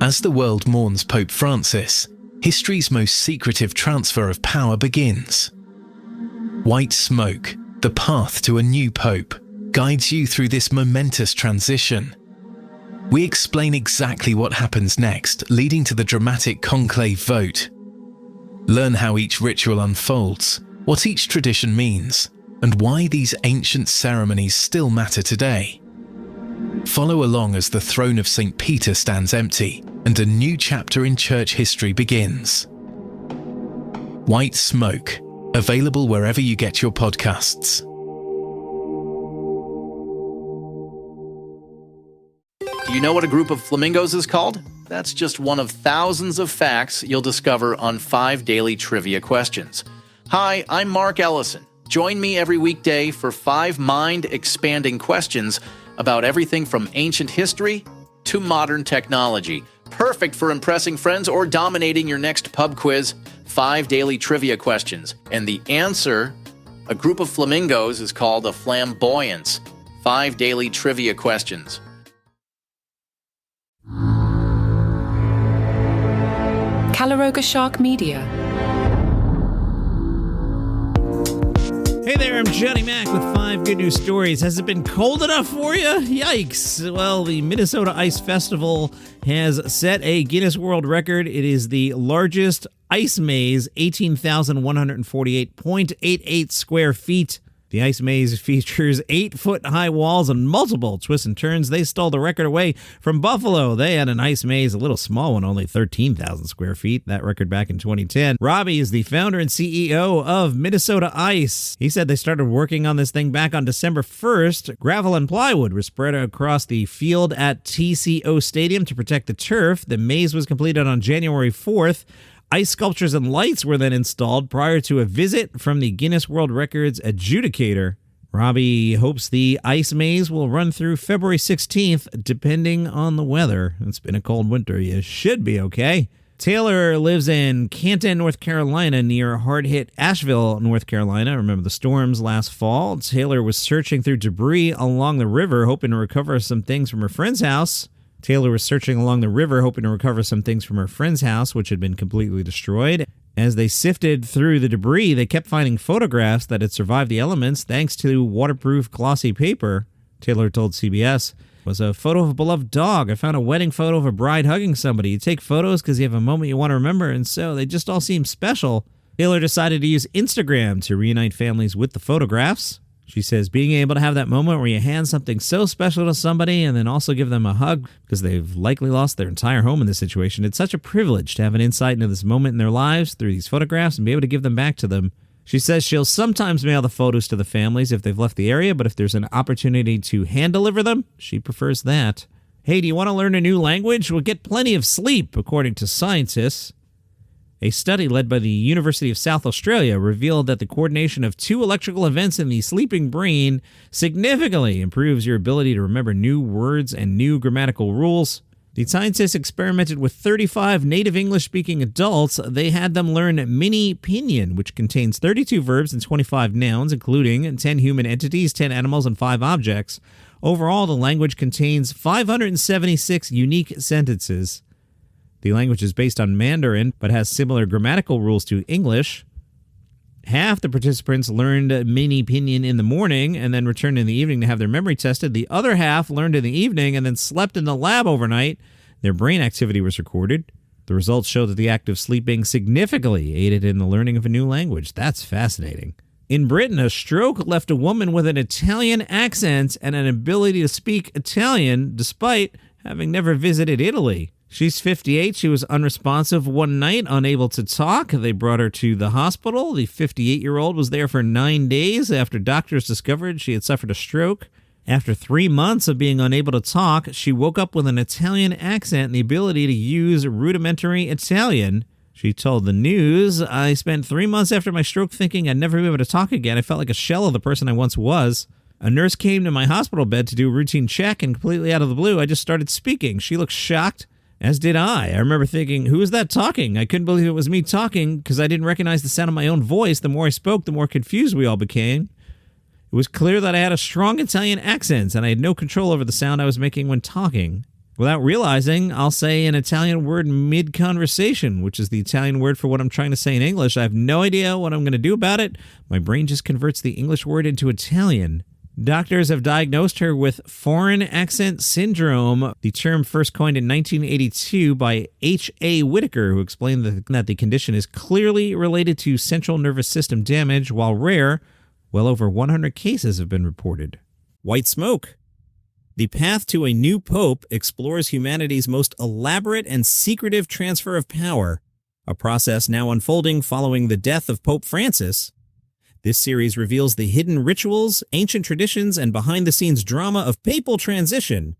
As the world mourns Pope Francis, history's most secretive transfer of power begins. White smoke, the path to a new pope, guides you through this momentous transition. We explain exactly what happens next, leading to the dramatic conclave vote. Learn how each ritual unfolds, what each tradition means, and why these ancient ceremonies still matter today. Follow along as the throne of St. Peter stands empty and a new chapter in church history begins. White Smoke, available wherever you get your podcasts. Do you know what a group of flamingos is called? That's just one of thousands of facts you'll discover on 5 daily trivia questions. Hi, I'm Mark Ellison. Join me every weekday for 5 mind-expanding questions about everything from ancient history to modern technology. Perfect for impressing friends or dominating your next pub quiz. 5 daily trivia questions. And the answer, a group of flamingos, is called a flamboyance. 5 daily trivia questions. Caloroga Shark Media. Hey there, I'm Johnny Mac with 5 good news stories. Has it been cold enough for you? Yikes. Well, the Minnesota Ice Festival has set a Guinness World Record. It is the largest ice maze, 18,148.88 square feet. The ice maze features 8-foot-high walls and multiple twists and turns. They stole the record away from Buffalo. They had an ice maze, a little small one, only 13,000 square feet. That record back in 2010. Robbie is the founder and CEO of Minnesota Ice. He said they started working on this thing back on December 1st. Gravel and plywood were spread across the field at TCO Stadium to protect the turf. The maze was completed on January 4th. Ice sculptures and lights were then installed prior to a visit from the Guinness World Records adjudicator. Robbie hopes the ice maze will run through February 16th, depending on the weather. It's been a cold winter. You should be okay. Taylor lives in Canton, North Carolina, near hard-hit Asheville, North Carolina. Remember the storms last fall? Taylor was searching through debris along the river, hoping to recover some things from her friend's house. Taylor was searching along the river, hoping to recover some things from her friend's house, which had been completely destroyed. As they sifted through the debris, they kept finding photographs that had survived the elements thanks to waterproof glossy paper. Taylor told CBS, "It was a photo of a beloved dog. I found a wedding photo of a bride hugging somebody. You take photos because you have a moment you want to remember, and so they just all seem special." Taylor decided to use Instagram to reunite families with the photographs. She says being able to have that moment where you hand something so special to somebody and then also give them a hug because they've likely lost their entire home in this situation. It's such a privilege to have an insight into this moment in their lives through these photographs and be able to give them back to them. She says she'll sometimes mail the photos to the families if they've left the area, but if there's an opportunity to hand deliver them, she prefers that. Hey, do you want to learn a new language? Well, get plenty of sleep, according to scientists. A study led by the University of South Australia revealed that the coordination of 2 electrical events in the sleeping brain significantly improves your ability to remember new words and new grammatical rules. The scientists experimented with 35 native English-speaking adults. They had them learn Mini Pinyin, which contains 32 verbs and 25 nouns, including 10 human entities, 10 animals, and 5 objects. Overall, the language contains 576 unique sentences. The language is based on Mandarin, but has similar grammatical rules to English. Half the participants learned Mini Pinyin in the morning and then returned in the evening to have their memory tested. The other half learned in the evening and then slept in the lab overnight. Their brain activity was recorded. The results show that the act of sleeping significantly aided in the learning of a new language. That's fascinating. In Britain, a stroke left a woman with an Italian accent and an ability to speak Italian despite having never visited Italy. She's 58. She was unresponsive one night, unable to talk. They brought her to the hospital. The 58-year-old was there for 9 days after doctors discovered she had suffered a stroke. After 3 months of being unable to talk, she woke up with an Italian accent and the ability to use rudimentary Italian. She told the news, "I spent 3 months after my stroke thinking I'd never be able to talk again. I felt like a shell of the person I once was. A nurse came to my hospital bed to do a routine check, and completely out of the blue, I just started speaking. She looked shocked. As did I. I remember thinking, who is that talking? I couldn't believe it was me talking because I didn't recognize the sound of my own voice. The more I spoke, the more confused we all became. It was clear that I had a strong Italian accent and I had no control over the sound I was making when talking." Without realizing, I'll say an Italian word mid-conversation, which is the Italian word for what I'm trying to say in English. I have no idea what I'm going to do about it. My brain just converts the English word into Italian. Doctors have diagnosed her with foreign accent syndrome, the term first coined in 1982 by H.A. Whitaker, who explained that the condition is clearly related to central nervous system damage. While rare, well over 100 cases have been reported. White smoke. The path to a new pope explores humanity's most elaborate and secretive transfer of power, a process now unfolding following the death of Pope Francis. This series reveals the hidden rituals, ancient traditions, and behind-the-scenes drama of papal transition.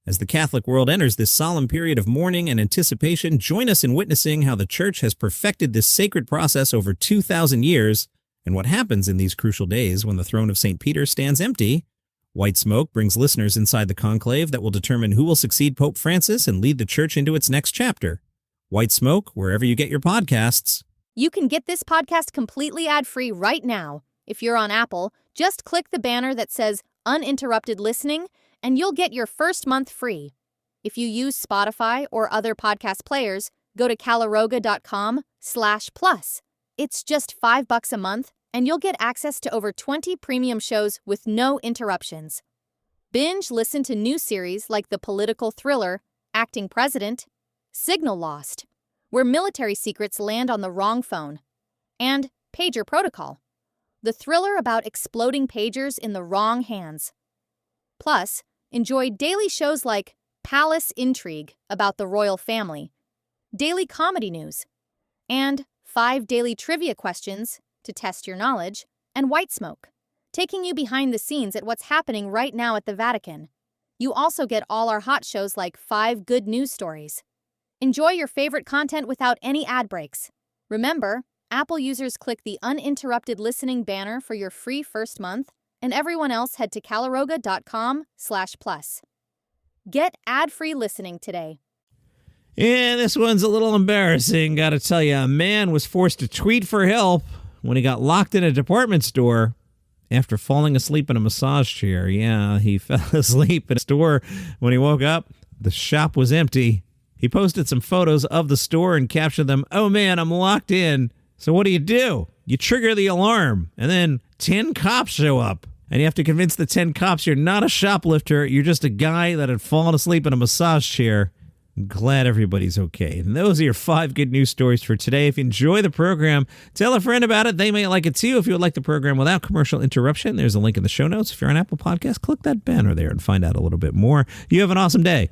As the Catholic world enters this solemn period of mourning and anticipation, join us in witnessing how the Church has perfected this sacred process over 2,000 years, and what happens in these crucial days when the throne of St. Peter stands empty. White Smoke brings listeners inside the conclave that will determine who will succeed Pope Francis and lead the Church into its next chapter. White Smoke, wherever you get your podcasts. You can get this podcast completely ad-free right now. If you're on Apple, just click the banner that says Uninterrupted Listening, and you'll get your first month free. If you use Spotify or other podcast players, go to caloroga.com/plus. It's just $5 a month, and you'll get access to over 20 premium shows with no interruptions. Binge listen to new series like the political thriller Acting President, Signal Lost, where military secrets land on the wrong phone, and Pager Protocol, the thriller about exploding pagers in the wrong hands. Plus, enjoy daily shows like Palace Intrigue about the royal family, daily comedy news, and 5 daily trivia questions to test your knowledge, and White Smoke, taking you behind the scenes at what's happening right now at the Vatican. You also get all our hot shows like 5 good news stories. Enjoy your favorite content without any ad breaks. Remember, Apple users click the uninterrupted listening banner for your free first month, and everyone else head to caloroga.com/plus. Get ad-free listening today. Yeah, this one's a little embarrassing. Gotta tell you, a man was forced to tweet for help when he got locked in a department store after falling asleep in a massage chair. Yeah, he fell asleep in a store. When he woke up, the shop was empty. He posted some photos of the store and captioned them, "Oh man, I'm locked in." So what do? You trigger the alarm, and then 10 cops show up. And you have to convince the 10 cops you're not a shoplifter, you're just a guy that had fallen asleep in a massage chair. I'm glad everybody's okay. And those are your 5 good news stories for today. If you enjoy the program, tell a friend about it. They may like it too. If you would like the program without commercial interruption, there's a link in the show notes. If you're on Apple Podcasts, click that banner there and find out a little bit more. You have an awesome day.